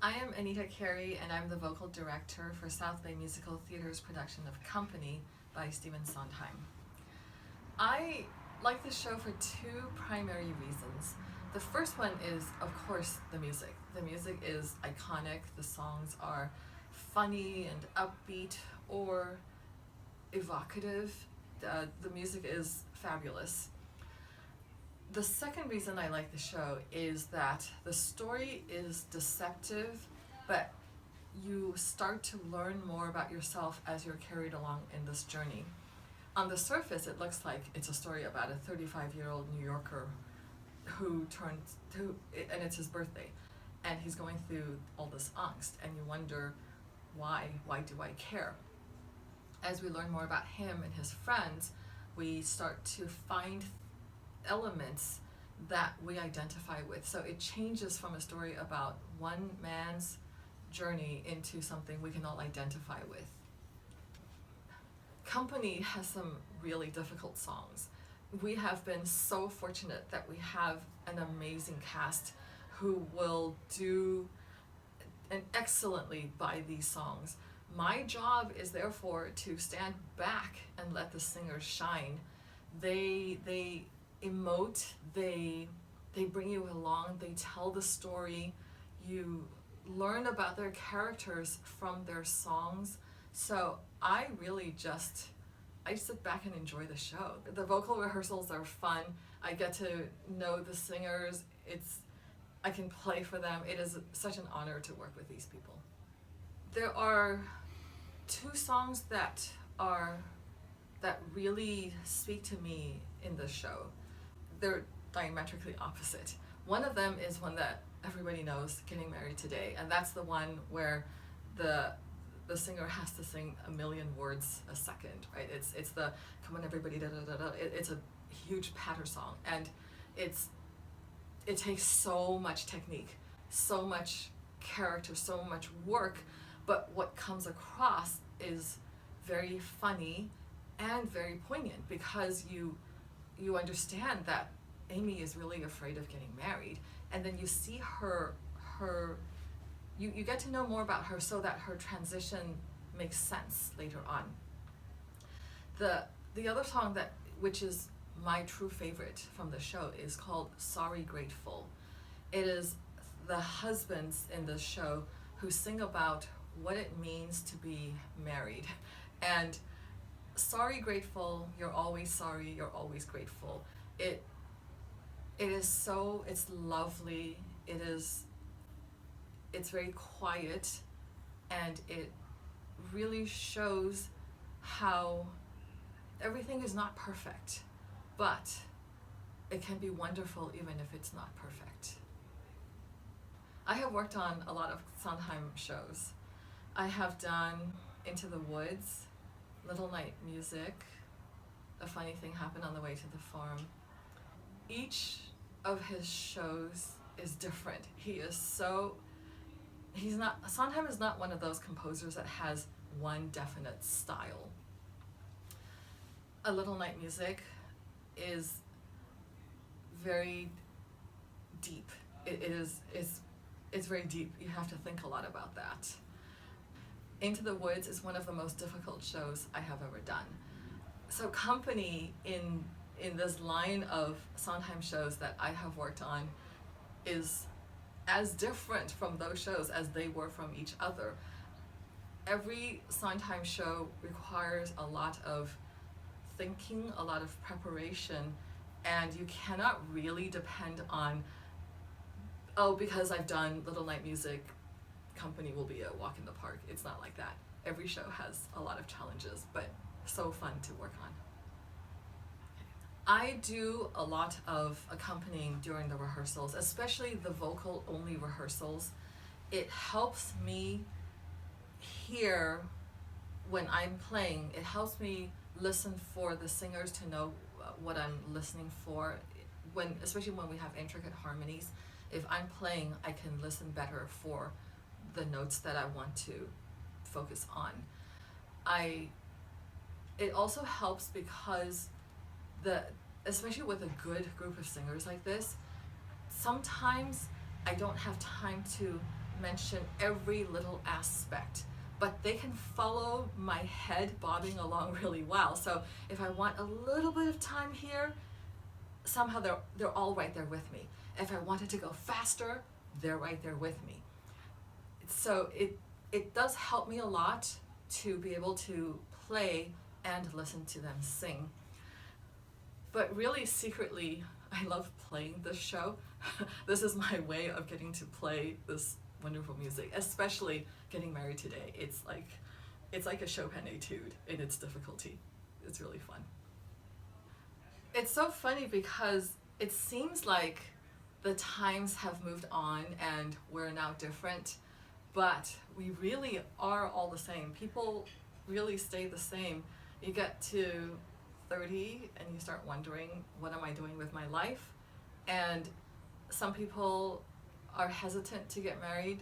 I am Anita Carey, and I'm the vocal director for South Bay Musical Theater's production of Company by Stephen Sondheim. I like this show for two primary reasons. The first one is, of course, the music. The music is iconic. The songs are funny and upbeat or evocative. The music is fabulous. The second reason I like the show is that the story is deceptive, but you start to learn more about yourself as you're carried along in this journey. On the surface, it looks like it's a story about a 35-year-old New Yorker and it's his birthday, and he's going through all this angst, and you wonder, why do I care? As we learn more about him and his friends, we start to find elements that we identify with. So it changes from a story about one man's journey into something we can all identify with. Company has some really difficult songs. We have been so fortunate that we have an amazing cast who will do excellently by these songs. My job is therefore to stand back and let the singers shine. They emote, they bring you along, they tell the story, you learn about their characters from their songs. So I sit back and enjoy the show. The vocal rehearsals are fun. I get to know the singers. I can play for them. It is such an honor to work with these people. There are two songs that really speak to me in this show. They're diametrically opposite. One of them is one that everybody knows, Getting Married Today, and that's the one where the singer has to sing a million words a second, right? It's the come on everybody da da da da. It's a huge patter song, and it takes so much technique, so much character, so much work, but what comes across is very funny and very poignant, because you understand that Amy is really afraid of getting married, and then you see her you get to know more about her so that her transition makes sense later on. The other song which is my true favorite from the show is called Sorry Grateful. It is the husbands in this show who sing about what it means to be married. And sorry grateful, you're always sorry, you're always grateful. It's lovely, it's very quiet, and it really shows how everything is not perfect, but it can be wonderful even if it's not perfect. I have worked on a lot of Sondheim shows. I have done Into the Woods, Little Night Music, A Funny Thing Happened on the Way to the Farm. Each of his shows is different. Sondheim is not one of those composers that has one definite style. A Little Night Music is very deep. It's very deep. You have to think a lot about that. Into the Woods is one of the most difficult shows I have ever done. So Company, in this line of Sondheim shows that I have worked on, is as different from those shows as they were from each other. Every Sondheim show requires a lot of thinking, a lot of preparation, and you cannot really depend on, because I've done Little Night Music, Company will be a walk in the park. It's not like that. Every show has a lot of challenges, but so fun to work on. I do a lot of accompanying during the rehearsals, especially the vocal-only rehearsals. It helps me hear when I'm playing. It helps me listen for the singers to know what I'm listening for. Especially when we have intricate harmonies, if I'm playing, I can listen better for the notes that I want to focus on. It also helps because especially with a good group of singers like this, sometimes I don't have time to mention every little aspect, but they can follow my head bobbing along really well. So if I want a little bit of time here, somehow they're all right there with me. If I wanted to go faster, they're right there with me. So it does help me a lot to be able to play and listen to them sing. But really secretly, I love playing this show. This is my way of getting to play this wonderful music, especially Getting Married Today. It's like a Chopin etude in its difficulty. It's really fun. It's so funny because it seems like the times have moved on and we're now different, but we really are all the same. People really stay the same. You get to 30 and you start wondering, what am I doing with my life? And some people are hesitant to get married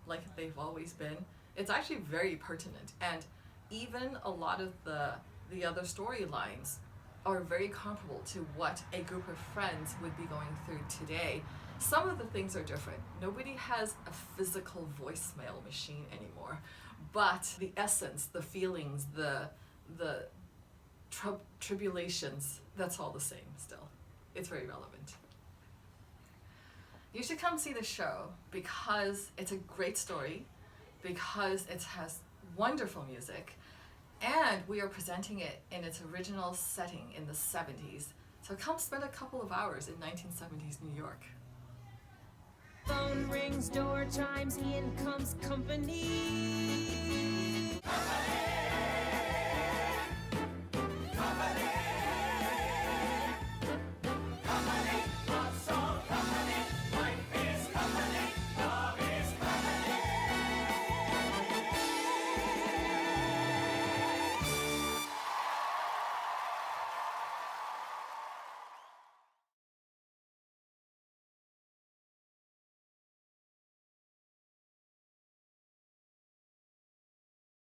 like they've always been. It's actually very pertinent, and even a lot of the other storylines are very comparable to what a group of friends would be going through today. Some of the things are different. Nobody has a physical voicemail machine anymore, but the essence, the feelings, the tribulations, that's all the same still. It's very relevant. You should come see the show because it's a great story, because it has wonderful music, and we are presenting it in its original setting in the 70s. So come spend a couple of hours in 1970s New York. Phone rings, door chimes, in comes company.